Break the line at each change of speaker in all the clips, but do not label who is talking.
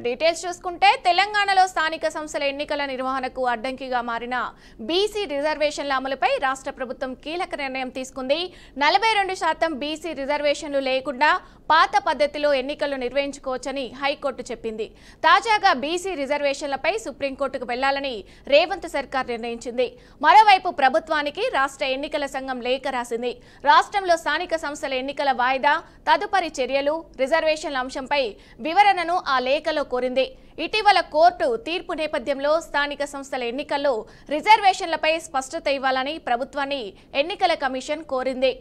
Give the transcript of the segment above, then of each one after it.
Details చూసుకుంటే తెలంగాణలో స్థానిక సంస్థల ఎన్నికల నిర్వహణకు అడ్డంకిగా మారిన బీసీ రిజర్వేషన్ల అమలుపై రాష్ట్ర ప్రభుత్వం కీలక నిర్ణయం తీసుకుంది. 42% బీసీ రిజర్వేషన్లు లేకుండా పాత పద్ధతిలో ఎన్నికలు నిర్వహించుకోవచ్చని హైకోర్టు చెప్పింది. తాజాగా బీసీ రిజర్వేషన్లపై సుప్రీంకోర్టుకు వెళ్లాలని రేవంత్ సర్కార్ నిర్ణయించింది. మరోవైపు ప్రభుత్వానికి రాష్ట్ర ఎన్నికల సంఘం లేఖ రాసింది. రాష్ట్రంలో స్థానిక సంస్థల ఎన్నికల వాయిదా, తదుపరి చర్యలు, రిజర్వేషన్ల అంశంపై వివరణను ఆ లేఖలో కోరింది. ఇటీవల కోర్టు తీర్పు నేపథ్యంలో స్థానిక సంస్థల ఎన్నికల్లో రిజర్వేషన్లపై స్పష్టత ఇవ్వాలని ప్రభుత్వాన్ని ఎన్నికల కమిషన్ కోరింది.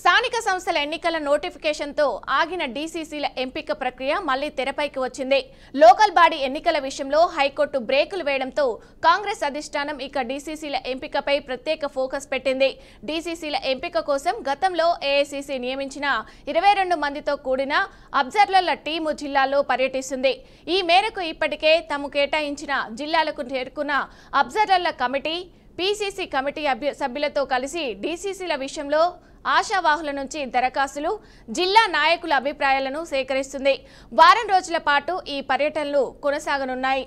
స్థానిక సంస్థల ఎన్నికల నోటిఫికేషన్తో ఆగిన డీసీసీల ఎంపిక ప్రక్రియ మళ్లీ తెరపైకి వచ్చింది. లోకల్ బాడీ ఎన్నికల విషయంలో హైకోర్టు బ్రేకులు వేయడంతో కాంగ్రెస్ అధిష్టానం ఇక డీసీసీల ఎంపికపై ప్రత్యేక ఫోకస్ పెట్టింది. డీసీసీల ఎంపిక కోసం గతంలో ఏఐసీసీ నియమించిన 22 మందితో కూడిన అబ్జర్వర్ల టీము జిల్లాల్లో పర్యటిస్తుంది. ఈ మేరకు ఇప్పటికే తాము కేటాయించిన జిల్లాలకు చేరుకున్న అబ్జర్వర్ల కమిటీ, పీసీసీ కమిటీ సభ్యులతో కలిసి డీసీసీల విషయంలో ఆశావాహుల నుంచి దరఖాస్తులు, జిల్లా నాయకుల అభిప్రాయాలను సేకరిస్తుంది. వారం రోజుల పాటు ఈ పర్యటనలు కొనసాగనున్నాయి.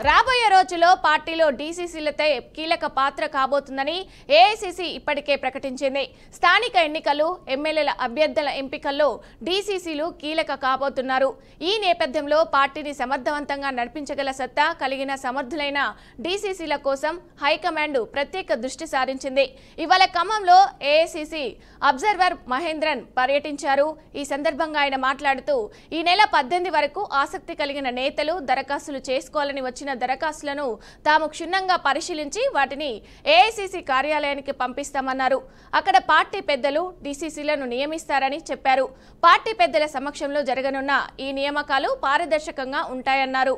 రాబోయే రోజుల్లో పార్టీలో డీసీసీలతో కీలక పాత్ర కాబోతుందని ఏఐసీసీ ఇప్పటికే ప్రకటించింది. స్థానిక ఎన్నికలు, ఎమ్మెల్యేల అభ్యర్థుల ఎంపికల్లో డీసీసీలు కీలక కాబోతున్నారు. ఈ నేపథ్యంలో పార్టీని సమర్థవంతంగా నడిపించగల సత్తా కలిగిన సమర్థులైన డీసీసీల కోసం హైకమాండ్ ప్రత్యేక దృష్టి సారించింది. ఇవాళ ఖమ్మంలో ఏఐసీసీ అబ్జర్వర్ మహేంద్రన్ పర్యటించారు. ఈ సందర్భంగా ఆయన మాట్లాడుతూ ఈ నెల 18 వరకు ఆసక్తి కలిగిన నేతలు దరఖాస్తులు చేసుకోవాలని వచ్చిన దరఖాస్తులను తాము క్షుణ్ణంగా పరిశీలించి వాటిని ఏఐసీసీ కార్యాలయానికి పంపిస్తామన్నారు. అక్కడ పార్టీ పెద్దలు డీసీసీలను నియమిస్తారని చెప్పారు. పార్టీ పెద్దల సమక్షంలో జరగనున్న ఈ నియామకాలు పారదర్శకంగా ఉంటాయన్నారు.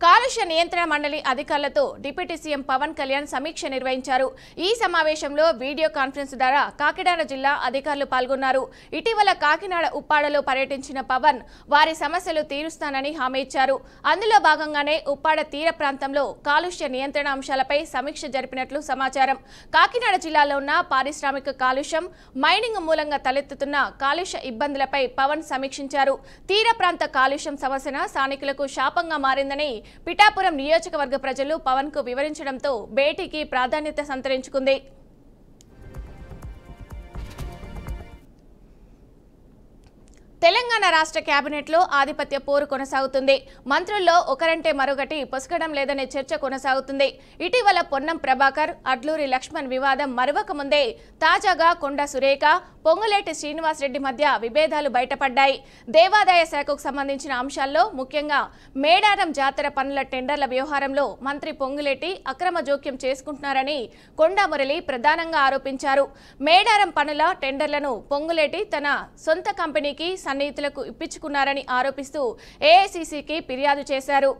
కాలుష్య నియంత్రణ మండలి అధికారులతో డిప్యూటీ సీఎం పవన్ కళ్యాణ్ సమీక్ష నిర్వహించారు. ఈ సమావేశంలో వీడియో కాన్ఫరెన్స్ ద్వారా కాకినాడ జిల్లా అధికారులు పాల్గొన్నారు. ఇటీవల కాకినాడ ఉప్పాడలో పర్యటించిన పవన్ వారి సమస్యలు తీరుస్తానని హామీ ఇచ్చారు. అందులో భాగంగానే ఉప్పాడ తీర ప్రాంతంలో కాలుష్య నియంత్రణ అంశాలపై సమీక్ష జరిపినట్లు సమాచారం. కాకినాడ జిల్లాలో ఉన్న పారిశ్రామిక కాలుష్యం, మైనింగ్ మూలంగా తలెత్తుతున్న కాలుష్య ఇబ్బందులపై పవన్ సమీక్షించారు. తీర ప్రాంత కాలుష్యం సమస్య స్థానికులకు శాపంగా మారిందని పిఠాపురం నియోజకవర్గ ప్రజలు పవన్ కు వివరించడంతో భేటీకి ప్రాధాన్యత సంతరించుకుంది. తెలంగాణ రాష్ట్ర కేబినెట్లో ఆధిపత్య పోరు కొనసాగుతుంది. మంత్రుల్లో ఒకరంటే మరొకటి పొసగడం లేదనే చర్చ కొనసాగుతుంది. ఇటీవల పొన్నం ప్రభాకర్, అడ్లూరి లక్ష్మణ్ వివాదం మరవక ముందే తాజాగా కొండా సురేఖ, పొంగులేటి శ్రీనివాసరెడ్డి మధ్య విభేదాలు బయటపడ్డాయి. దేవాదాయ శాఖకు సంబంధించిన అంశాల్లో ముఖ్యంగా మేడారం జాతర పనుల టెండర్ల వ్యవహారంలో మంత్రి పొంగులేటి అక్రమ జోక్యం చేసుకుంటున్నారని కొండా మురళి ప్రధానంగా ఆరోపించారు. మేడారం పనుల టెండర్లను పొంగులేటి తన సొంత కంపెనీకి సన్నిహితులకు ఇప్పించుకున్నారని ఆరోపిస్తూ ఏఐసీసీకి ఫిర్యాదు చేశారు.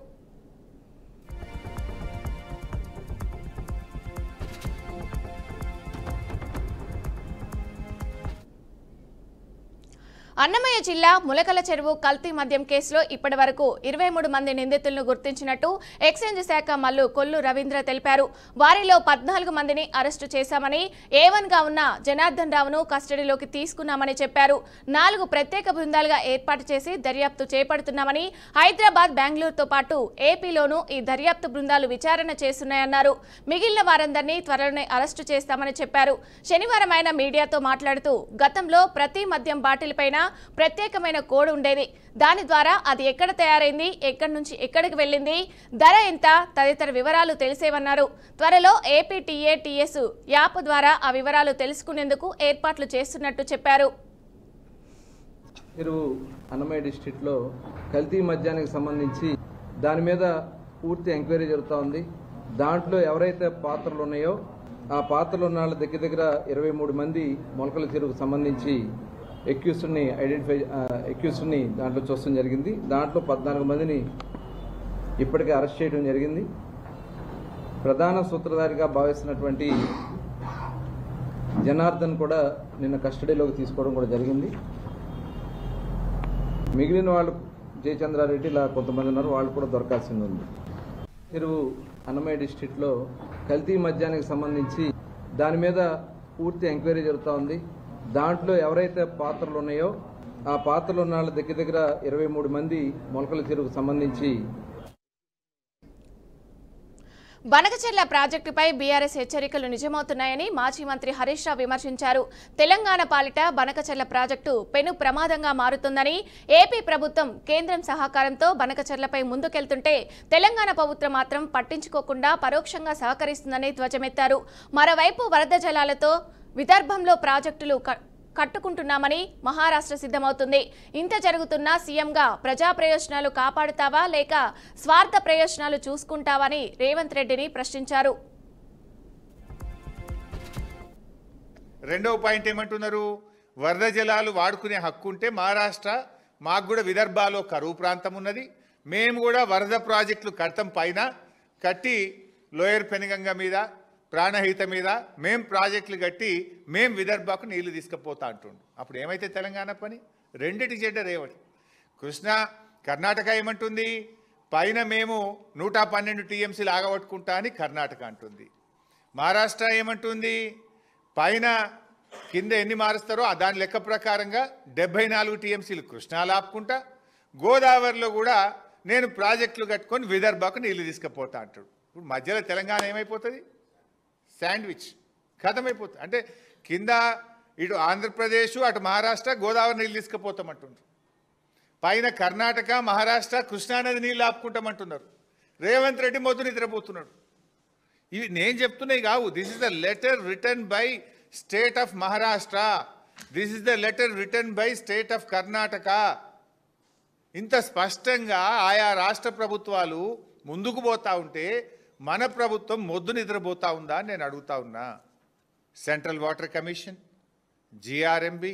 అన్నమయ్య జిల్లా ములకల చెరువు కల్తీ మద్యం కేసులో ఇప్పటి వరకు 23 మంది నిందితులను గుర్తించినట్టు ఎక్సైజ్ శాఖ మల్లు కొల్లు రవీంద్ర తెలిపారు. వారిలో 14 మందిని అరెస్టు చేశామని, A1గా ఉన్న జనార్దన్ రావును కస్టడీలోకి తీసుకున్నామని చెప్పారు. 4 ప్రత్యేక బృందాలుగా ఏర్పాటు చేసి దర్యాప్తు చేపడుతున్నామని, హైదరాబాద్, బెంగళూరుతో పాటు ఏపీలోనూ ఈ దర్యాప్తు బృందాలు విచారణ చేస్తున్నాయన్నారు. మిగిలిన వారందరినీ త్వరలోనే అరెస్టు చేస్తామని చెప్పారు. శనివారం ఆయన మీడియాతో మాట్లాడుతూ గతంలో ప్రతి మద్యం బాటిల్ పైన ప్రత్యేకమైన కోడ్ ఉండేది. దాని ద్వారా అది ఎక్కడ తయారైంది, ఎక్కడి నుంచి ఎక్కడికి వెళ్ళింది, ధర ఎంత తదితర వివరాలు తెలిసేవన్నారు. త్వరలో ఏపీటీఏటీఎస్ యాప్ ద్వారా ఆ వివరాలు తెలుసుకునేందుకు ఏర్పాట్లు చేస్తున్నట్టు చెప్పారు.
అన్నమయ్య డిస్ట్రిక్ట్లో కల్తీ మద్యానికి సంబంధించి దాని మీద పూర్తి ఎంక్వైరీ జరుగుతూ ఉంది. దాంట్లో ఎవరైతే పాత్రలు ఉన్నాయో ఆ పాత్రలు ఉన్న వాళ్ళ దగ్గర 23 మంది మొలకల చెరువుకు సంబంధించి ఎక్యూస్డ్ని దాంట్లో చూడడం జరిగింది. దాంట్లో 14 మందిని ఇప్పటికే అరెస్ట్ చేయడం జరిగింది. ప్రధాన సూత్రధారిగా భావిస్తున్నటువంటి జనార్దన్ కూడా నిన్న కస్టడీలోకి తీసుకోవడం కూడా జరిగింది. మిగిలిన వాళ్ళు జయచంద్రారెడ్డి ఇలా కొంతమంది ఉన్నారు, వాళ్ళు కూడా దొరకాల్సింది ఉంది. చెరువు అన్నమయ్య డిస్ట్రిక్ట్లో కల్తీ మద్యానికి సంబంధించి దాని మీద పూర్తి ఎంక్వైరీ జరుగుతూ ఉంది. దాంట్లో ఎవరైతే పాత్రలు ఉన్నాయో ఆ పాత్రలు ఉన్న వాళ్ళ దగ్గర 23 మంది మొలకల చెరువుకు సంబంధించి.
బనకచెర్ల ప్రాజెక్టుపై బీఆర్ఎస్ హెచ్చరికలు నిజమవుతున్నాయని మాజీ మంత్రి హరీష్ రావు విమర్శించారు. తెలంగాణ పాలిట బనకచెర్ల ప్రాజెక్టు పెను ప్రమాదంగా మారుతుందని, ఏపీ ప్రభుత్వం కేంద్రం సహకారంతో బనకచెర్లపై ముందుకెళ్తుంటే తెలంగాణ ప్రభుత్వం మాత్రం పట్టించుకోకుండా పరోక్షంగా సహకరిస్తుందని ధ్వజమెత్తారు. మరోవైపు వరద జలాలతో విదర్భంలో ప్రాజెక్టులు కట్టుకుంటున్నామని మహారాష్ట్ర సిద్ధమవుతుంది. ఇంత జరుగుతున్నా సీఎంగా ప్రజా ప్రయోజనాలు కాపాడుతావా లేక స్వార్థ ప్రయోజనాలు చూసుకుంటావని రేవంత్ రెడ్డిని ప్రశ్నించారు.
రెండవ పాయింట్ ఏమంటున్నారు? వరద జలాలు వాడుకునే హక్కు ఉంటే మహారాష్ట్ర, మాకు కూడా విదర్భాలో కరువు ప్రాంతం ఉన్నది, మేము కూడా వరద ప్రాజెక్టులు కడతాం, పైన కట్టి లోయర్ పెనుగంగ మీద ప్రాణహిత మీద మేం ప్రాజెక్టులు కట్టి మేం విదర్భకు నీళ్లు తీసుకుపోతా అంటుండు. అప్పుడు ఏమైతే తెలంగాణ పని? రెండిటి చెడ్డ రేవటి. కృష్ణా కర్ణాటక ఏమంటుంది? పైన మేము 112 టీఎంసీలు ఆగబట్టుకుంటా అని కర్ణాటక అంటుంది. మహారాష్ట్ర ఏమంటుంది? పైన కింద ఎన్ని మారుస్తారో దాని లెక్క ప్రకారంగా 74 టీఎంసీలు కృష్ణాలు ఆపుకుంటా, గోదావరిలో కూడా నేను ప్రాజెక్టులు కట్టుకొని విదర్భకు నీళ్లు తీసుకుపోతా అంటాడు. ఇప్పుడు మధ్యలో తెలంగాణ ఏమైపోతుంది? శాండ్విచ్ ఖతమైపోతుంది. అంటే కింద ఇటు ఆంధ్రప్రదేశ్, అటు మహారాష్ట్ర గోదావరి నీళ్ళు తీసుకుపోతామంటున్నారు, పైన కర్ణాటక, మహారాష్ట్ర కృష్ణానది నీళ్ళు ఆపుకుంటామంటున్నారు. రేవంత్ రెడ్డి మొద్దు నిద్రపోతున్నాడు. ఇవి నేను చెప్తున్నాయి కావు. This is the letter written by state of Maharashtra, this is the letter written by state of Karnataka. ఇంత స్పష్టంగా ఆయా రాష్ట్ర ప్రభుత్వాలు ముందుకు పోతా ఉంటే మన ప్రభుత్వం మొద్దు నిద్రపోతా ఉందా అని నేను అడుగుతా ఉన్నా. Central water commission, GRMB,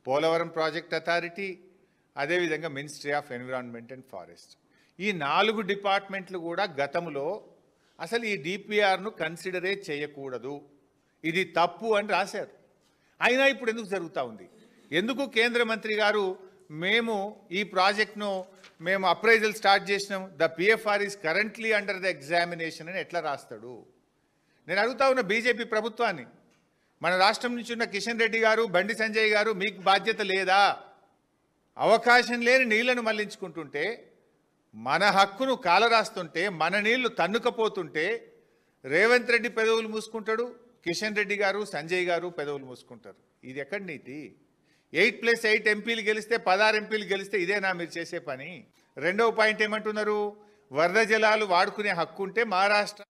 Polavaram project authority, అదేవిధంగా ministry of environment and forest, ఈ 4 డిపార్ట్మెంట్లు కూడా గతంలో అసలు ఈ డిపిఆర్ను కన్సిడరే చేయకూడదు, ఇది తప్పు అని రాశారు. అయినా ఇప్పుడు ఎందుకు జరుగుతూ ఉంది? ఎందుకు కేంద్ర మంత్రి గారు మేము ఈ ప్రాజెక్ట్ను మేము అప్రైజల్ స్టార్ట్ చేసినాం, the PFR is currently under the examination అని ఎట్లా రాస్తాడు? నేను అడుగుతా ఉన్న బీజేపీ ప్రభుత్వాన్ని, మన రాష్ట్రం నుంచి ఉన్న కిషన్ రెడ్డి గారు, బండి సంజయ్ గారు, మీకు బాధ్యత లేదా? అవకాశం లేని నీళ్లను మళ్లించుకుంటుంటే, మన హక్కును కాలరాస్తుంటే, మన నీళ్లు తన్నుకపోతుంటే రేవంత్ రెడ్డి పెదవులు మూసుకుంటాడు, కిషన్ రెడ్డి గారు, సంజయ్ గారు పెదవులు మూసుకుంటారు. ఇది ఎక్కడి నీతి? 8+8 ఎంపీలు గెలిస్తే 16 ఎంపీలు గెలిస్తే ఇదేనా మీరు చేసే పని? రెండవ పాయింట్ ఏమంటున్నారు? వరద జలాలు వాడుకునే హక్కు ఉంటే మహారాష్ట్ర.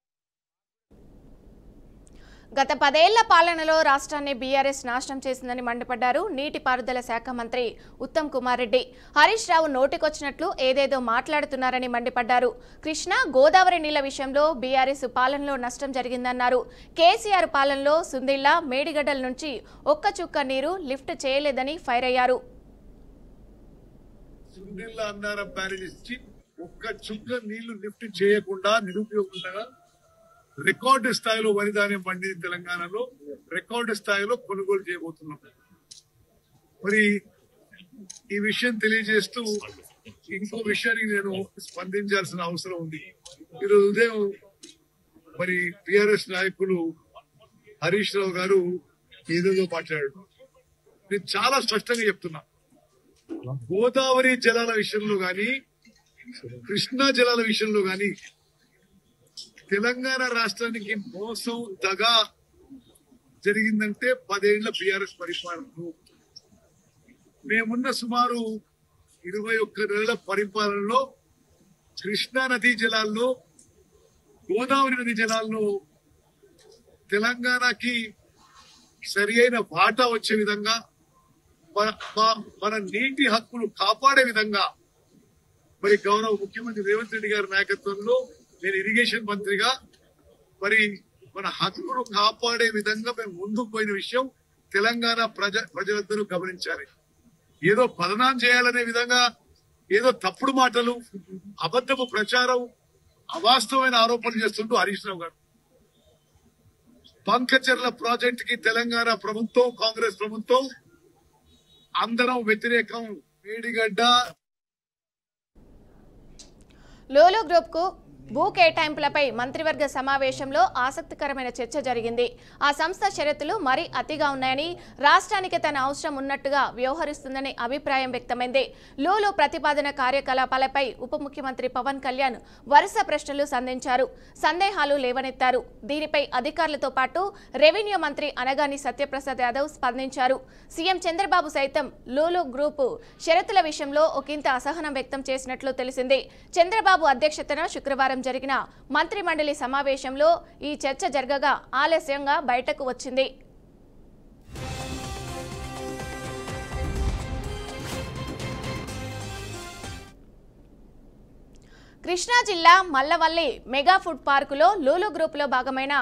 గత 10 ఏళ్ల పాలనలో రాష్ట్రాన్ని బీఆర్ఎస్ నాశనం చేసిందని మండిపడ్డారు నీటిపారుదల శాఖ మంత్రి ఉత్తమ్ కుమార్ రెడ్డి. హరీష్ రావు నోటికొచ్చినట్లు ఏదేదో మాట్లాడుతున్నారని మండిపడ్డారు. కృష్ణా, గోదావరి నీళ్ల విషయంలో బీఆర్ఎస్ పాలనలో నష్టం జరిగిందన్నారు. కేసీఆర్ పాలనలో సుందిళ్ల, మేడిగడ్డల నుంచి ఒక్క చుక్క నీరు లిఫ్ట్ చేయలేదని ఫైర్ అయ్యారు.
ఒక్క చుక్క నీళ్లు లిఫ్ట్ చేయకుండా నిరుపయోగంగా రికార్డు స్థాయిలో వరి ధాన్యం పండింది తెలంగాణలో, రికార్డు స్థాయిలో కొనుగోలు చేయబోతున్నాం. మరి ఈ విషయం తెలియజేస్తూ ఇంకో విషయానికి నేను స్పందించాల్సిన అవసరం ఉంది. ఈరోజు ఉదయం మరి టిఆర్ఎస్ నాయకులు హరీష్ రావు గారు ఏదేదో మాట్లాడారు. నేను చాలా స్పష్టంగా చెప్తున్నా, గోదావరి జలాల విషయంలో గాని, కృష్ణా జలాల విషయంలో గాని తెలంగాణ రాష్ట్రానికి మోసం, దగా జరిగిందంటే 10 ఏళ్ల బీఆర్ఎస్ పరిపాలనలో. మేమున్న సుమారు 21 నెలల పరిపాలనలో కృష్ణా నదీ జలాల్లో, గోదావరి నది జలాల్లో తెలంగాణకి సరి అయిన వాటా వచ్చే విధంగా, మన నీటి హక్కులు కాపాడే విధంగా మరి గౌరవ ముఖ్యమంత్రి రేవంత్ రెడ్డి గారి నాయకత్వంలో నేను ఇరిగేషన్ మంత్రిగా మరి మన హక్కును కాపాడే విధంగా మేము ముందుకు పోయిన విషయం తెలంగాణ ప్రజలందరూ గమనించాలి. ఏదో బదనాం చేయాలనే విధంగా ఏదో తప్పుడు మాటలు, అబద్ధపు ప్రచారం, అవాస్తవమైన ఆరోపణలు చేస్తుంటూ హరీష్ రావు గారు. బంకచెర్ల ప్రాజెక్ట్ కి తెలంగాణ ప్రభుత్వం, కాంగ్రెస్ ప్రభుత్వం అందరం వ్యతిరేకం. మేడిగడ్డ
లోలో గ్రూప్ కు భూ కేటాయింపులపై మంత్రివర్గ సమావేశంలో ఆసక్తికరమైన చర్చ జరిగింది. ఆ సంస్థ షరతులు మరీ అతిగా ఉన్నాయని, రాష్ట్రానికి తన అవసరం ఉన్నట్టుగా వ్యవహరిస్తుందని అభిప్రాయం వ్యక్తమైంది. లూలు ప్రతిపాదన కార్యకలాపాలపై ఉప ముఖ్యమంత్రి పవన్ కళ్యాణ్ వరుస ప్రశ్నలు సంధించారు, సందేహాలు లేవనెత్తారు. దీనిపై అధికారులతో పాటు రెవెన్యూ మంత్రి అనగాని సత్యప్రసాద్ యాదవ్ స్పందించారు. సీఎం చంద్రబాబు సైతం లూలు గ్రూపు షరతుల విషయంలో ఒకంత అసహనం వ్యక్తం చేసినట్లు తెలిసింది. చంద్రబాబు అధ్యక్షతన శుక్రవారం జరిగిన మంత్రి మండలి సమావేశంలో ఈ చర్చ జరగగా ఆలస్యంగా బయటకు వచ్చింది. కృష్ణా జిల్లా మల్లవల్లి మెగా ఫుడ్ పార్కులో లూలు గ్రూపులో భాగమైన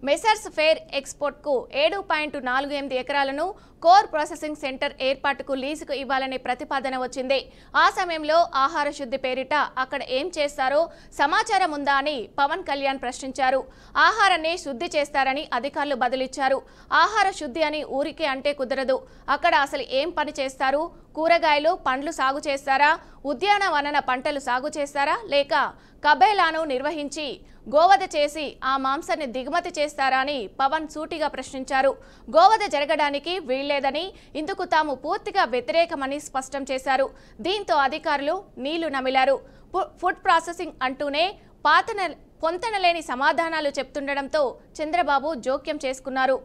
మెసర్స్ ఫేర్ ఎక్స్పోర్ట్ కు 7.48 ఎకరాలను కోర్ ప్రాసెసింగ్ సెంటర్ ఏర్పాటుకు లీజుకు ఇవ్వాలనే ప్రతిపాదన వచ్చింది. ఆ సమయంలో ఆహార శుద్ధి పేరిట అక్కడ ఏం చేస్తారో సమాచారం ఉందా అని పవన్ కళ్యాణ్ ప్రశ్నించారు. ఆహారాన్ని శుద్ధి చేస్తారని అధికారులు బదులిచ్చారు. ఆహార శుద్ధి అని ఊరికే అంటే కుదరదు. అక్కడ అసలు ఏం పని చేస్తారు? కూరగాయలు, పండ్లు సాగు చేస్తారా? ఉద్యానవన పంటలు సాగు చేస్తారా? లేక కబేలాను నిర్వహించి గోవధ చేసి ఆ మాంసాన్ని దిగుమతి చేస్తారా అని పవన్ సూటిగా ప్రశ్నించారు. గోవధ జరగడానికి వీల్లేదని, ఇందుకు తాము పూర్తిగా వ్యతిరేకమని స్పష్టం చేశారు. దీంతో అధికారులు నీళ్లు నమిలారు. ఫుడ్ ప్రాసెసింగ్ అంటూనే పొంతనలేని సమాధానాలు చెప్తుండడంతో చంద్రబాబు జోక్యం చేసుకున్నారు.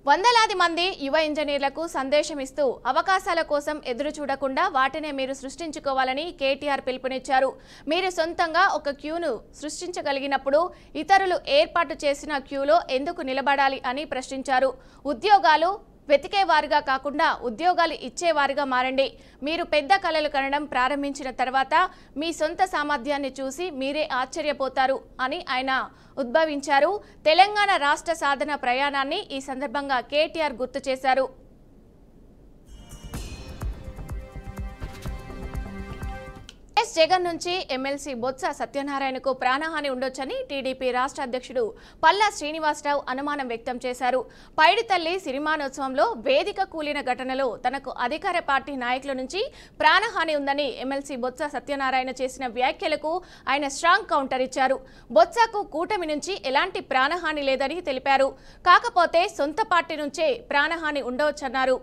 వందలాది మంది యువ ఇంజనీర్లకు సందేశం ఇస్తూ అవకాశాల కోసం ఎదురు చూడకుండా వాటినే మీరు సృష్టించుకోవాలని కేటీఆర్ పిలుపునిచ్చారు. మీరు సొంతంగా ఒక క్యూను సృష్టించగలిగినప్పుడు ఇతరులు ఏర్పాటు చేసిన క్యూలో ఎందుకు నిలబడాలి అని ప్రశ్నించారు. ఉద్యోగాలు వెతికేవారుగా కాకుండా ఉద్యోగాలు ఇచ్చేవారుగా మారండి. మీరు పెద్ద కలలు కనడం ప్రారంభించిన తర్వాత మీ సొంత సామర్థ్యాన్ని చూసి మీరే ఆశ్చర్యపోతారు అని ఆయన ఉద్భవించారు. తెలంగాణ రాష్ట్ర సాధన ప్రయాణాన్ని ఈ సందర్భంగా కేటీఆర్ గుర్తు చేశారు. జగన్ నుంచి ఎమ్మెల్సీ బొత్స సత్యనారాయణకు ప్రాణహాని ఉండొచ్చని టీడీపీ రాష్ట్ర అధ్యక్షుడు పల్లా శ్రీనివాసరావు అనుమానం వ్యక్తం చేశారు. పైడితల్లి సిరిమానోత్సవంలో వేదిక కూలిన ఘటనలో తనకు అధికార పార్టీ నాయకుల నుంచి ప్రాణహాని ఉందని ఎమ్మెల్సీ బొత్స సత్యనారాయణ చేసిన వ్యాఖ్యలకు ఆయన స్ట్రాంగ్ కౌంటర్ ఇచ్చారు. బొత్సకు కూటమి నుంచి ఎలాంటి ప్రాణహాని లేదని తెలిపారు. కాకపోతే సొంత పార్టీ నుంచే ప్రాణహాని ఉండవచ్చన్నారు.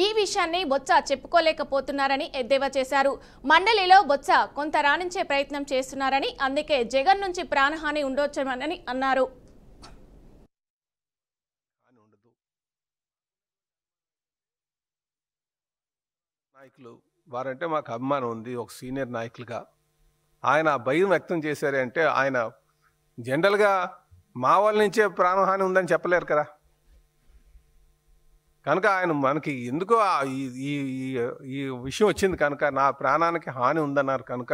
ఈ విషయాన్ని బొత్స చెప్పుకోలేకపోతున్నారని ఎద్దేవా చేశారు. మండలిలో బొత్స కొంత రాణించే ప్రయత్నం చేస్తున్నారని, అందుకే జగన్ నుంచి ప్రాణహాని ఉండొచ్చని అన్నారు.
నాయకులు వారంటే మాకు అభిమానం ఉంది. ఒక సీనియర్ నాయకులుగా ఆయన భయం వ్యక్తం చేశారు అంటే ఆయన జనరల్గా మా వాళ్ళ నుంచే ప్రాణహాని ఉందని చెప్పలేరు కదా. కనుక ఆయన మనకి ఎందుకో ఈ విషయం వచ్చింది కనుక నా ప్రాణానికి హాని ఉందన్నారు కనుక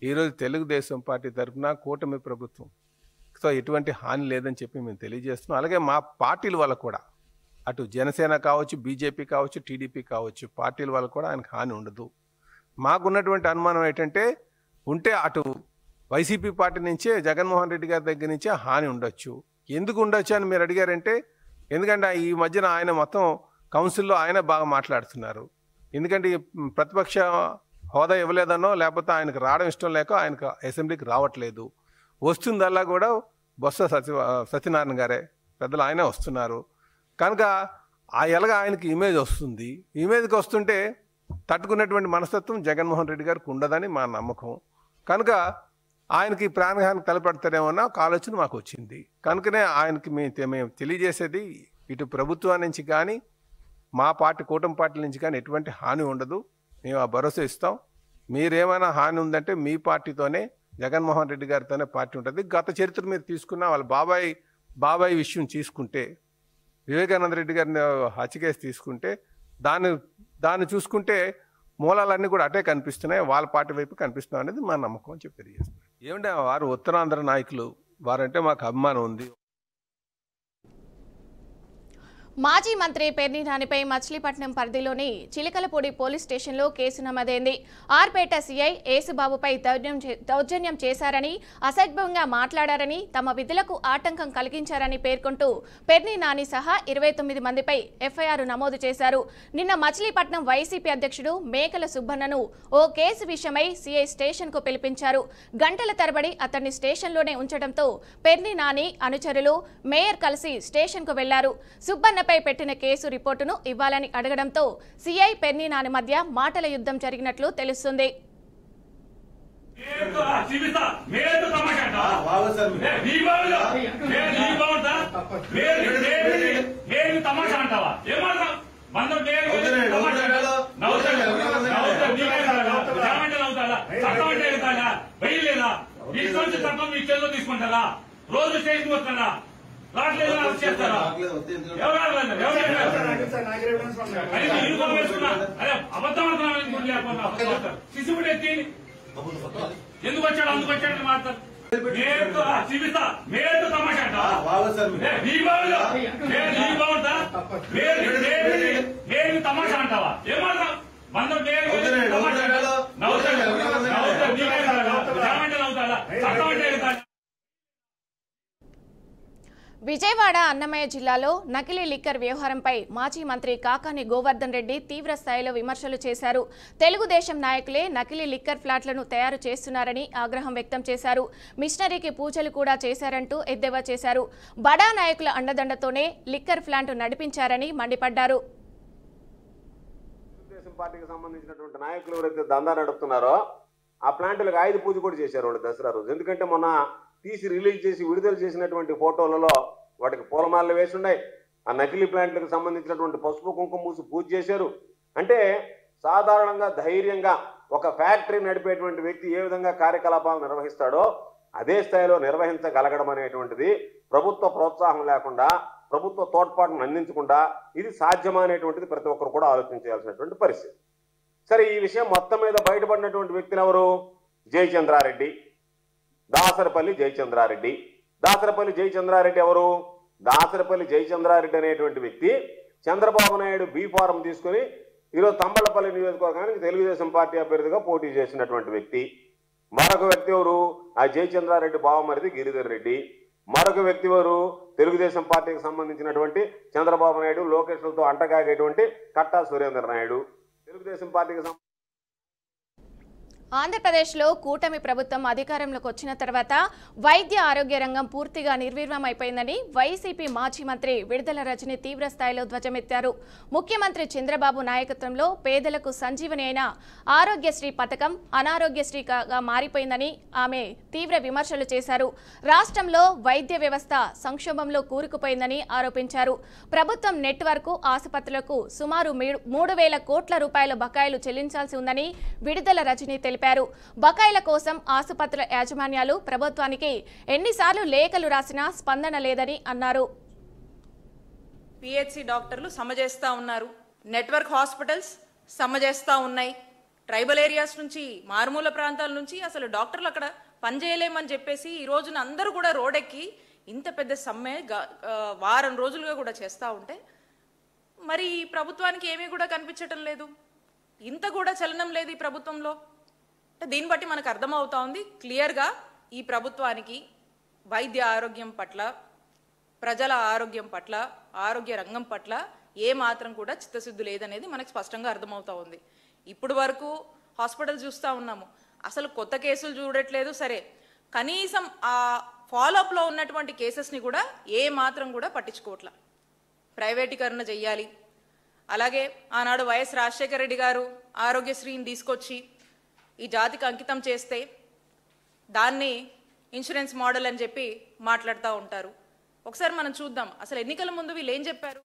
ఈరోజు తెలుగుదేశం పార్టీ తరఫున కూటమి ప్రభుత్వంతో ఎటువంటి హాని లేదని చెప్పి మేము తెలియజేస్తున్నాం. అలాగే మా పార్టీల వల్ల కూడా అటు జనసేన కావచ్చు, బీజేపీ కావచ్చు, టీడీపీ కావచ్చు, పార్టీల వల్ల కూడా ఆయనకు హాని ఉండదు. మాకున్నటువంటి అనుమానం ఏంటంటే ఉంటే అటు వైసీపీ పార్టీ నుంచే జగన్మోహన్ రెడ్డి గారి దగ్గర నుంచే హాని ఉండొచ్చు. ఎందుకు ఉండొచ్చు అని మీరు అడిగారంటే ఎందుకంటే ఈ మధ్యన ఆయన మొత్తం కౌన్సిల్లో ఆయన బాగా మాట్లాడుతున్నారు. ఎందుకంటే ప్రతిపక్ష హోదా ఇవ్వలేదనో లేకపోతే ఆయనకు రావడం ఇష్టం లేక ఆయనకు అసెంబ్లీకి రావట్లేదు. వస్తుందల్లా కూడా బొత్స సత్యనారాయణ గారే పెద్దలు ఆయనే వస్తున్నారు కనుక ఎలాగ ఆయనకి ఇమేజ్ వస్తుంది. ఇమేజ్కి వస్తుంటే తట్టుకునేటువంటి మనస్తత్వం జగన్మోహన్ రెడ్డి గారికి ఉండదని మా నమ్మకం. కనుక ఆయనకి ప్రాణహాని తలపెడతారేమన్నా ఒక ఆలోచన మాకు వచ్చింది. కనుకనే ఆయనకి మేము తెలియజేసేది ఇటు ప్రభుత్వం నుంచి కానీ మా పార్టీ కూటమి పార్టీల నుంచి కానీ ఎటువంటి హాని ఉండదు. మేము ఆ భరోసా ఇస్తాం. మీరేమైనా హాని ఉందంటే మీ పార్టీతోనే, జగన్మోహన్ రెడ్డి గారితోనే పార్టీ ఉంటుంది. గత చరిత్ర మీరు తీసుకున్న వాళ్ళ బాబాయ్ విషయం తీసుకుంటే, వివేకానంద రెడ్డి గారిని హత్య కేసు తీసుకుంటే దాన్ని చూసుకుంటే మూలాలన్నీ కూడా అటే కనిపిస్తున్నాయి, వాళ్ళ పార్టీ వైపు కనిపిస్తున్నాయి అనేది మా నమ్మకం అని చెప్పి తెలియజేస్తున్నాం. ఏమంటే వారు ఉత్తరాంధ్ర నాయకులు, వారంటే మాకు అభిమానం ఉంది.
మాజీ మంత్రి పెర్ని నానిపై మచిలీపట్నం పరిధిలోని చిలకలపూడి పోలీస్ స్టేషన్లో కేసు నమోదైంది. ఆర్పేట సీఐ ఏసుబాబుపై దౌర్జన్యం చేశారని, అసభ్యంగా మాట్లాడారని, తమ విధులకు ఆటంకం కలిగించారని పేర్కొంటూ పెర్ని నాని సహా 29 మందిపై ఎఫ్ఐఆర్ నమోదు చేశారు. నిన్న మచిలీపట్నం వైసీపీ అధ్యక్షుడు మేకల సుబ్బన్నను ఓ కేసు విషయమై సీఐ స్టేషన్కు పిలిపించారు. గంటల తరబడి అతన్ని స్టేషన్లోనే ఉంచడంతో పెర్ని నాని అనుచరులు మేయర్ కలిసి స్టేషన్కు వెళ్లారు. సుబ్బన్నపై పెట్టిన కేసు రిపోర్టును ఇవ్వాలని అడగడంతో సీఐ పెర్ని నాని మధ్య మాటల యుద్ధం జరిగినట్లు తెలుస్తుంది.
రోజు స్టేషన్ వస్తారా అబద్ధం శిశువుడు ఎత్తి ఎందుకు వచ్చాడు అందుకు వచ్చాడని మాట్లాడు మేతో తమాషా తమాషా అంటావా ఏమంటావు బంధం అవుతాడా.
విజయవాడ అన్నమయ్య జిల్లాలో నకిలీ లిక్కర్ వ్యవహారంపై మాజీ మంత్రి కాకాని గోవర్ధన్ రెడ్డి తీవ్ర స్థాయిలో విమర్శలు చేశారు. తెలుగుదేశం నాయకులే నకిలీ లిక్కర్ ఫ్లాట్లను తయారు చేస్తున్నారని ఆగ్రహం వ్యక్తం చేశారు. మిషనరీకి పూజలు కూడా చేశారంటూ ఎద్దేవా చేశారు. బడా నాయకుల అండదండతోనే లిక్కర్ ప్లాంట్ నడిపించారని మండిపడ్డారు.
తెలుగుదేశం పార్టీకి సంబంధించినటువంటి నాయకులు ఎవరైతే దందా నడుపుతున్నారో ఆ ప్లాంట్లకు ఆయుధ పూజ కూడా చేశారు వాళ్ళు దసరా రోజు. ఎందుకంటే మొన్న తీసి రిలీజ్ చేసి విడుదల చేసినటువంటి ఫోటోలలో వాటికి పూలమాలలు వేసి ఉన్నాయి. ఆ నకిలీ ప్లాంట్లకు సంబంధించినటువంటి పసుపు కుంకుమ మూసి పూజ చేశారు. అంటే సాధారణంగా ధైర్యంగా ఒక ఫ్యాక్టరీ నడిపేటువంటి వ్యక్తి ఏ విధంగా కార్యకలాపాలు నిర్వహిస్తాడో అదే స్థాయిలో నిర్వహించగలగడం అనేటువంటిది ప్రభుత్వ ప్రోత్సాహం లేకుండా, ప్రభుత్వ తోడ్పాటును అందించకుండా ఇది సాధ్యమనేటువంటిది ప్రతి ఒక్కరు కూడా ఆలోచించాల్సినటువంటి పరిస్థితి. సరే, ఈ విషయం మొత్తం మీద బయటపడినటువంటి వ్యక్తులు ఎవరు? జయచంద్రారెడ్డి, దాసరపల్లి జయచంద్రారెడ్డి. దాసరపల్లి జయచంద్రారెడ్డి ఎవరు? దాసరపల్లి జయచంద్రారెడ్డి అనేటువంటి వ్యక్తి చంద్రబాబు నాయుడు బీ ఫారం తీసుకుని ఈరోజు తంబళ్లపల్లి నియోజకవర్గానికి తెలుగుదేశం పార్టీ అభ్యర్థిగా పోటీ చేసినటువంటి వ్యక్తి. మరొక వ్యక్తి ఎవరు? ఆ జయచంద్రారెడ్డి బావమరిది గిరిధర్ రెడ్డి. మరొక వ్యక్తి ఎవరు? తెలుగుదేశం పార్టీకి సంబంధించినటువంటి చంద్రబాబు నాయుడు లోకేష్లతో అంటగాగేటువంటి కట్టా సురేంద్ర నాయుడు. తెలుగుదేశం పార్టీకి
ఆంధ్రప్రదేశ్లో కూటమి ప్రభుత్వం అధికారంలోకి వచ్చిన తర్వాత వైద్య ఆరోగ్య రంగం పూర్తిగా నిర్వీర్యమైపోయిందని వైసీపీ మాజీ మంత్రి విడుదల రజని తీవ్ర స్థాయిలో ధ్వజమెత్తారు. ముఖ్యమంత్రి చంద్రబాబు నాయకత్వంలో పేదలకు సంజీవని అయిన ఆరోగ్యశ్రీ పథకం అనారోగ్యశ్రీగా మారిపోయిందని ఆమె తీవ్ర విమర్శలు చేశారు. రాష్ట్రంలో వైద్య వ్యవస్థ సంక్షోభంలో కూరుకుపోయిందని ఆరోపించారు. ప్రభుత్వం నెట్వర్క్ ఆసుపత్రులకు సుమారు 3,000 కోట్ల రూపాయల బకాయిలు చెల్లించాల్సి ఉందని విడుదల రజని తెలిపారు. బకాయిల కోసం ఆసుపత్రుల యాజమాన్యాలు ప్రభుత్వానికి ఎన్నిసార్లు లేఖలు రాసినా స్పందన లేదని అన్నారు.
పిహెచ్సి డాక్టర్లు సమ్మె చేస్తా ఉన్నారు, నెట్వర్క్ హాస్పిటల్స్ సమ్మె చేస్తా ఉన్నాయి. ట్రైబల్ ఏరియాస్ నుంచి, మారుమూల ప్రాంతాల నుంచి అసలు డాక్టర్లు అక్కడ పనిచేయలేమని చెప్పేసి ఈ రోజున అందరూ కూడా రోడ్డెక్కి ఇంత పెద్ద సమ్మె వారం రోజులుగా కూడా చేస్తూ ఉంటే మరి ప్రభుత్వానికి ఏమీ కూడా కనిపించటం లేదు. ఇంత కూడా చలనం లేదు ఈ ప్రభుత్వంలో. దీన్ని బట్టి మనకు అర్థమవుతా ఉంది క్లియర్గా ఈ ప్రభుత్వానికి వైద్య ఆరోగ్యం పట్ల, ప్రజల ఆరోగ్యం పట్ల, ఆరోగ్య రంగం పట్ల ఏ మాత్రం కూడా చిత్తశుద్ధి లేదనేది మనకు స్పష్టంగా అర్థమవుతా ఉంది. ఇప్పుడు వరకు హాస్పిటల్ చూస్తూ ఉన్నాము, అసలు కొత్త కేసులు చూడట్లేదు. సరే, కనీసం ఆ ఫాలోఅప్లో ఉన్నటువంటి కేసెస్ని కూడా ఏ మాత్రం కూడా పట్టించుకోవట్లా. ప్రైవేటీకరణ చెయ్యాలి. అలాగే ఆనాడు వైఎస్ రాజశేఖర రెడ్డి గారు ఆరోగ్యశ్రీని తీసుకొచ్చి ఈ జాతికి అంకితం చేస్తే దాన్ని ఇన్సూరెన్స్ మోడల్ అని చెప్పి మాట్లాడుతూ ఉంటారు. ఒకసారి మనం చూద్దాం అసలు ఎన్నికల ముందు వీళ్ళు ఏం చెప్పారు.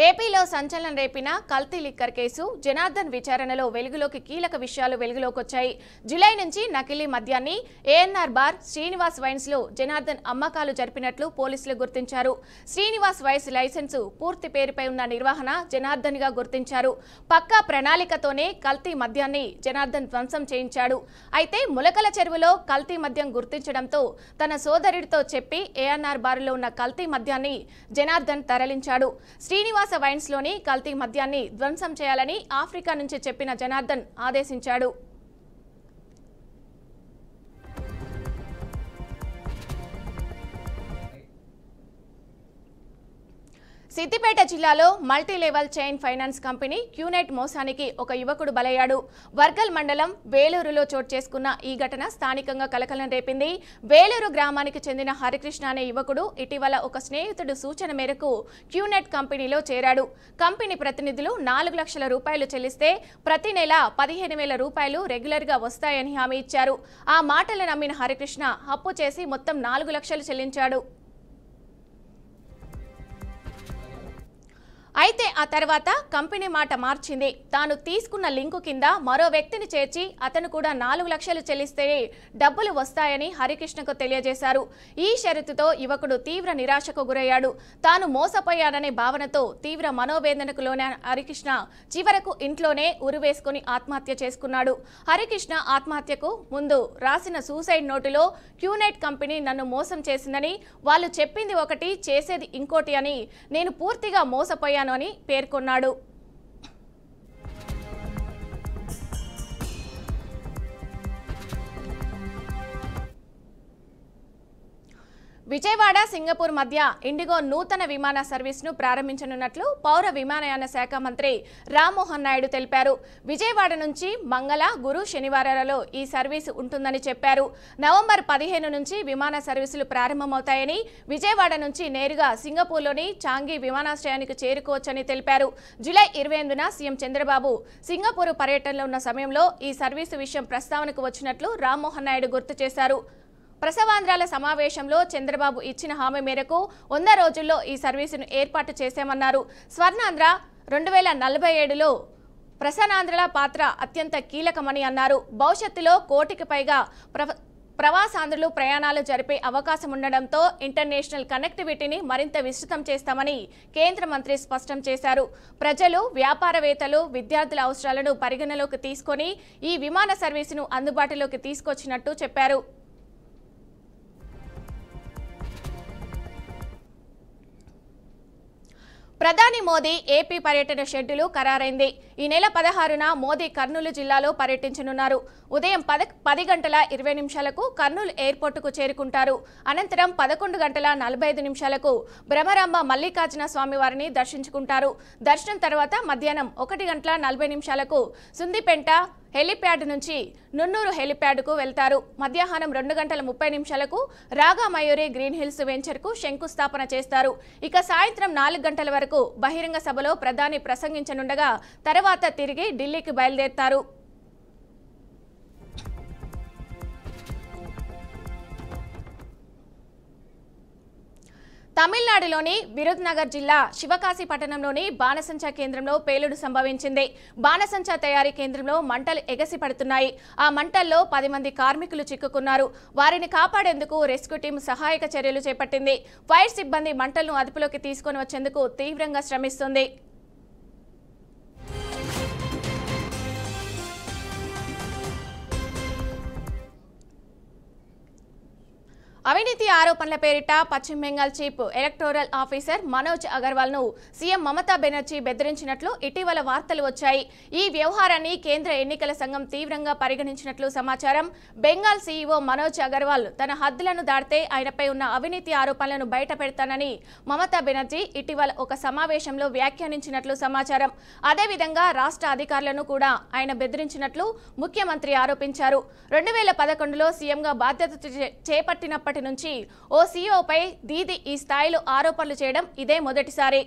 ఏపీలో సంచలనం రేపిన కల్తీ లిక్కర్ కేసు జనార్దన్ విచారణలో వెలుగులోకి కీలక విషయాలు వెలుగులోకొచ్చాయి. జూలై నుంచి నకిలీ మద్యాన్ని ఏఎన్ఆర్ బార్, శ్రీనివాస్ వైన్స్ లో జనార్దన్ అమ్మకాలు జరిపినట్లు పోలీసులు గుర్తించారు. శ్రీనివాస్ వైన్స్ లైసెన్సు పూర్తి పేరుపై ఉన్న నిర్వహణ జనార్దన్ గా గుర్తించారు. పక్కా ప్రణాళికతోనే కల్తీ మద్యాన్ని జనార్దన్ ధ్వంసం చేయించాడు. అయితే ములకల చెరువులో కల్తీ మద్యం గుర్తించడంతో తన సోదరుడితో చెప్పి ఏఎన్ఆర్ బారులో ఉన్న కల్తీ మద్యాన్ని జనార్దన్ తరలించాడు. శ్రీనివాస్ వైన్స్ లోని కల్తీ మద్యాన్ని ధ్వంసం చేయాలని ఆఫ్రికా నుంచి చెప్పిన జనార్దన్ ఆదేశించాడు. సిద్దిపేట జిల్లాలో multi level chain finance company QNet మోసానికి ఒక యువకుడు బలయ్యాడు. వర్గల్ మండలం వేలూరులో చోటు చేసుకున్న ఈ ఘటన స్థానికంగా కలకలం రేపింది. వేలూరు గ్రామానికి చెందిన హరికృష్ణ అనే యువకుడు ఇటీవల ఒక స్నేహితుడు సూచన మేరకు క్యూనెట్ కంపెనీలో చేరాడు. కంపెనీ ప్రతినిధులు 4 లక్షల రూపాయలు చెల్లిస్తే ప్రతి నెల 15,000 రూపాయలు రెగ్యులర్ గా వస్తాయని హామీ ఇచ్చారు. ఆ మాటలు నమ్మిన హరికృష్ణ అప్పు చేసి మొత్తం 4 లక్షలు చెల్లించాడు. అయితే ఆ తర్వాత కంపెనీ మాట మార్చింది. తాను తీసుకున్న లింకు కింద మరో వ్యక్తిని చేర్చి అతను కూడా 4 లక్షలు చెల్లిస్తే డబ్బులు వస్తాయని హరికృష్ణకు తెలియజేశారు. ఈ షరతుతో యువకుడు తీవ్ర నిరాశకు గురయ్యాడు. తాను మోసపోయాననే భావనతో తీవ్ర మనోవేదనకు లోనైన హరికృష్ణ చివరకు ఇంట్లోనే ఉరివేసుకుని ఆత్మహత్య చేసుకున్నాడు. హరికృష్ణ ఆత్మహత్యకు ముందు రాసిన సూసైడ్ నోటులో క్యూనెట్ కంపెనీ నన్ను మోసం చేసిందని, వాళ్ళు చెప్పింది ఒకటి చేసేది ఇంకోటి అని, నేను పూర్తిగా మోసపోయాను అని పేర్కొన్నాడు. విజయవాడ సింగపూర్ మధ్య ఇండిగో నూతన విమాన సర్వీస్ను ప్రారంభించనున్నట్లు పౌర విమానయాన శాఖ మంత్రి రామ్మోహన్ నాయుడు తెలిపారు. విజయవాడ నుంచి మంగళ, గురు, శనివారాలలో ఈ సర్వీసు ఉంటుందని చెప్పారు. నవంబర్ 15 నుంచి విమాన సర్వీసులు ప్రారంభమవుతాయని, విజయవాడ నుంచి నేరుగా సింగపూర్లోని చాంగి విమానాశ్రయానికి చేరుకోవచ్చని తెలిపారు. జూలై 28న సీఎం చంద్రబాబు సింగపూర్ పర్యటనలో ఉన్న సమయంలో ఈ సర్వీసు విషయం ప్రస్తావనకు వచ్చినట్లు రామ్మోహన్ నాయుడు గుర్తు చేశారు. ప్రసవాంధ్రాల సమావేశంలో చంద్రబాబు ఇచ్చిన హామీ మేరకు 100 రోజుల్లో ఈ సర్వీసును ఏర్పాటు చేశామన్నారు. స్వర్ణాంధ్ర 2047లో ప్రసవాంధ్రాల పాత్ర అత్యంత కీలకమని అన్నారు. భవిష్యత్తులో 1 కోటికి పైగా ప్రవాసాంధ్రులు ప్రయాణాలు జరిపే అవకాశం ఉండడంతో ఇంటర్నేషనల్ కనెక్టివిటీని మరింత విస్తృతం చేస్తామని కేంద్ర మంత్రి స్పష్టం చేశారు. ప్రజలు, వ్యాపారవేత్తలు, విద్యార్థుల అవసరాలను పరిగణలోకి తీసుకొని ఈ విమాన సర్వీసును అందుబాటులోకి తీసుకొచ్చినట్టు చెప్పారు. ప్రధాని మోదీ ఏపీ పర్యటన షెడ్యూల్ ఖరారైంది. ఈ నెల 16న మోదీ కర్నూలు జిల్లాలో పర్యటించనున్నారు. ఉదయం 10 గంటల 20 నిమిషాలకు కర్నూలు ఎయిర్పోర్టుకు చేరుకుంటారు. అనంతరం 11 గంటల 45 నిమిషాలకు బ్రహ్మరాంబ మల్లికార్జున స్వామివారిని దర్శించుకుంటారు. దర్శనం తర్వాత మధ్యాహ్నం 1 గంటల 40 నిమిషాలకు సుందిపెంట హెలిప్యాడ్ నుంచి నున్నూరు హెలిప్యాడ్కు వెళ్తారు. మధ్యాహ్నం 2 గంటల 30 నిమిషాలకు రాగా మయూరి గ్రీన్ హిల్స్ వెంచర్కు శంకుస్థాపన చేస్తారు. ఇక సాయంత్రం 4 గంటల వరకు బహిరంగ సభలో ప్రధాని ప్రసంగించనుండగా తర్వాత తిరిగి ఢిల్లీకి బయలుదేరుతారు. తమిళనాడులోని విరుద్నగర్ జిల్లా శివకాశి పట్టణంలోని బాణసంచా కేంద్రంలో పేలుడు సంభవించింది. బాణసంచా తయారీ కేంద్రంలో మంటలు ఎగసిపడుతున్నాయి. ఆ మంటల్లో 10 మంది కార్మికులు చిక్కుకున్నారు. వారిని కాపాడేందుకు రెస్క్యూ టీం సహాయక చర్యలు చేపట్టింది. ఫైర్ సిబ్బంది మంటలను అదుపులోకి తీసుకొని వచ్చేందుకు తీవ్రంగా శ్రమిస్తుంది. అవినీతి ఆరోపణల పేరిట పశ్చిమ Bengal chief electoral officer Manoj Agarwal ను సీఎం మమతా బెనర్జీ బెదిరించినట్లు ఇటీవల వార్తలు వచ్చాయి. ఈ వ్యవహారాన్ని కేంద్ర ఎన్నికల సంఘం తీవ్రంగా పరిగణించినట్లు సమాచారం. బెంగాల్ సీఈఓ మనోజ్ అగర్వాల్ తన హద్దులను దాటితే ఆయనపై ఉన్న అవినీతి ఆరోపణలను బయట పెడతానని మమతా బెనర్జీ ఇటీవల ఒక సమావేశంలో వ్యాఖ్యానించినట్లు సమాచారం. అదేవిధంగా రాష్ట్ర అధికారులను కూడా ఆయన బెదిరించినట్లు ముఖ్యమంత్రి ఆరోపించారు. 2011లో సీఎంగా బాధ్యత చేపట్టినప్పటి నుంచి ఓ సీఈఓపై దీది ఈ స్థాయిలో ఆరోపణలు చేయడం ఇదే మొదటిసారి.